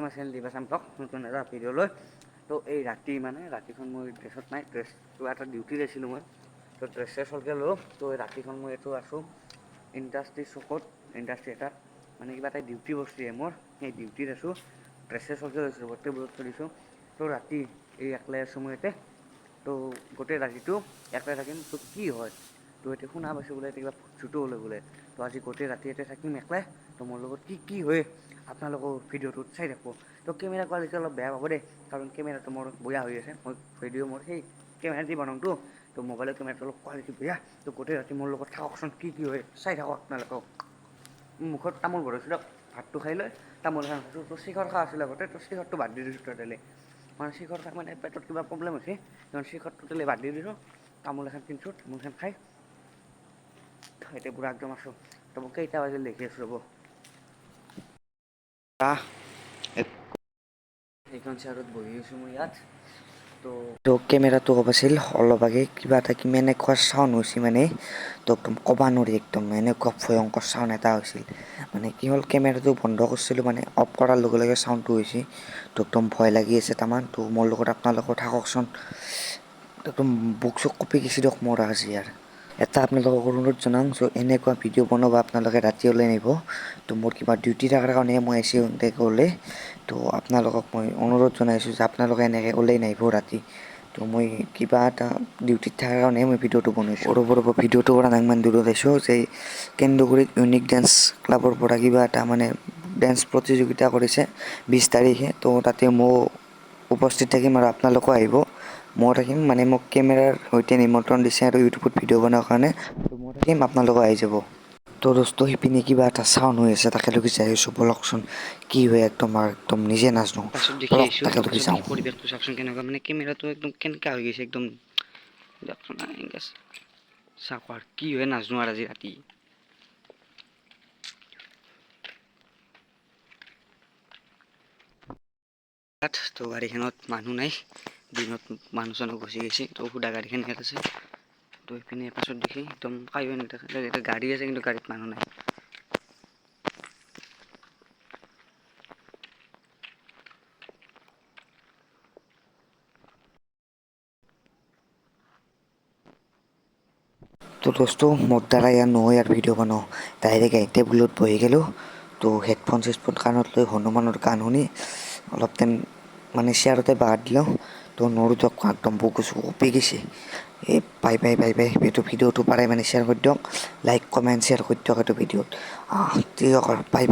channel দিবা চাম তক নতুন এটা ভিডিঅ' লৈ তো এই ৰাতি মানে ৰাতিখন মই ড্ৰেছত নাই ড্ৰেছটো এটা ডিউটিত আছিলোঁ মই তো ড্ৰেছ চেছলকৈ ল'লোঁ তো ৰাতিখন মই এইটো আছোঁ ইণ্ডাষ্ট্ৰি চকত ইণ্ডাষ্ট্ৰি এটা মানে কিবা এটা ডিউটি বস্তুৱে মোৰ সেই ডিউটিত আছোঁ ড্ৰেছ চেছলকৈ লৈছোঁ গোটেই বস্তু দিছোঁ তো ৰাতি এই একলাই আছোঁ মই ইয়াতে তো গোটেই ৰাতিটো একলাই থাকিম তো কি হয় তো এতিয়া শুনা পাইছোঁ বোলে এতিয়া কিবা ভূত হ'লে বোলে তো আজি গোটেই ৰাতি ইয়াতে থাকিম একলাই তো মোৰ লগত কি হয় আপোনালোকৰ ভিডিঅ'টোত চাই থাকোঁ তো কেমেৰা কোৱালিটি অলপ বেয়া পাব দেই কাৰণ কেমেৰাটো মোৰ বেয়া হৈ আছে মই ভিডিঅ' মোৰ সেই কেমেৰা দি বনাওঁতো তো মোবাইলৰ কেমেৰাটো অলপ কোৱালিটি বেয়া তো গোটেই ৰাতি মোৰ লগত থাককচোন কি হয় চাই থাকক আপোনালোকক মুখত তামোল ভৰাইছোঁ দিয়ক ভাতটো খাই লৈ তামোল এখন খাইছোঁ তো শিখৰ খোৱা আছিল আগতে তো শিখৰটো বাদ দি দিছোঁ টোটেলি মানে শিখৰ খাই মানে পেটত কিবা প্ৰব্লেম হৈছে শিখৰটো টোটেলি বাদ দি দিছোঁ তামোল এখন কিনিছোঁ তামোল এখন খাই এতিয়া পূৰা একদম আছোঁ তো মোক কেইটা বাজিল দেখি আছোঁ ৰ'ব এইখন চেয়াৰত বহি আছোঁ মই ইয়াত তো কেমেৰাটো ক'ব আছিল অলপ আগে কিবা এটা কিমান এনেকুৱা চাউণ্ড হৈছে মানে তো একদম ক'ব নোৱাৰি একদম এনেকুৱা ভয়ংকৰ চাউণ্ড এটা হৈছিল মানে কি হ'ল কেমেৰাটো বন্ধ কৰিছিলোঁ মানে অফ কৰাৰ লগে লগে চাউণ্ডটো হৈছে তো একদম ভয় লাগি আছে তাৰমান তো মোৰ লগত আপোনালোকৰ থাককচোন একদম বুক চুক কপি গেছি দিয়ক মোৰ আজি ইয়াৰ এটা আপোনালোকক অনুৰোধ জনাওঁ চ' এনেকুৱা ভিডিঅ' বনাব আপোনালোকে ৰাতি ওলাই নিব তো মোৰ কিবা ডিউটি থকাৰ কাৰণে মই আহিছোঁ এনেকৈ ওলাই তো আপোনালোকক মই অনুৰোধ জনাইছোঁ যে আপোনালোকে এনেকৈ ওলাই নাহিব ৰাতি তো মই কিবা এটা ডিউটিত থকাৰ কাৰণে মই ভিডিঅ'টো বনাইছোঁ ৰ'ব ভিডিঅ'টোৰ পৰা ইমান দূৰত আছোঁ যে কেন্দুগুৰিত ইউনিক ডেন্স ক্লাবৰ পৰা কিবা এটা মানে ডেন্স প্ৰতিযোগিতা কৰিছে 20 তাৰিখে তো তাতে মই উপস্থিত থাকিম আৰু আপোনালোকো আহিব মই থাকিম মানে মোক কেমেৰাৰ সৈতে নিমন্ত্ৰণ দিছে আৰু ইউটিউবত ভিডিঅ' বনোৱাৰ কাৰণে তো মই থাকিম আপোনালোকো আহি যাব তো দোস্ত সিপিনে কিবা এটা চাউণ্ড হৈ আছে তাকে লগি যাই আছোঁ বলকচোন কি হয় একদম নিজে নাজানো পাছত দেখি আহিছোঁ তাকে লগি পাছত যাওঁ দেখি পৰিৱেশটো চাওকচোন কেনেকুৱা মানে কেমেৰাটো একদম কেনেকুৱা হৈ গৈছে একদম দিয়কচোন এনেকৈ চাওক আৰু কি হয় নাজানো আৰু আজি ৰাতি তো গাড়ীখনত মানুহ নাই দিনত মানুহ চানুহ গুচি গৈছে তো সুদা গাড়ীখন ইয়াত আছে তো এইপিনে পাছত দেখি একদম কাইও নেদেখা এটা গাড়ী আছে কিন্তু গাড়ীত মানুহ নাই তো দোস্ত মোৰ দ্বাৰা ইয়াৰ নহয় আৰু ভিডিঅ' বনাওঁ ডাইৰেক্ট টেবুলত বহি গ'লোঁ তো হেডফোন চেডফোন কাণত লৈ হনুমানৰ গান শুনি অলপ টাইম মানে চেয়াৰতে বাগৰ দিলোঁ তো নৰো দিয়ক একদম বুকু চুকু কঁপি গৈছে এই বাই এইটো ভিডিঅ'টো পাৰে মানে শ্বেয়াৰ কৰি দিয়ক লাইক কমেণ্ট শ্বেয়াৰ কৰি দিয়ক এইটো ভিডিঅ'ত ঠিক আছে বাই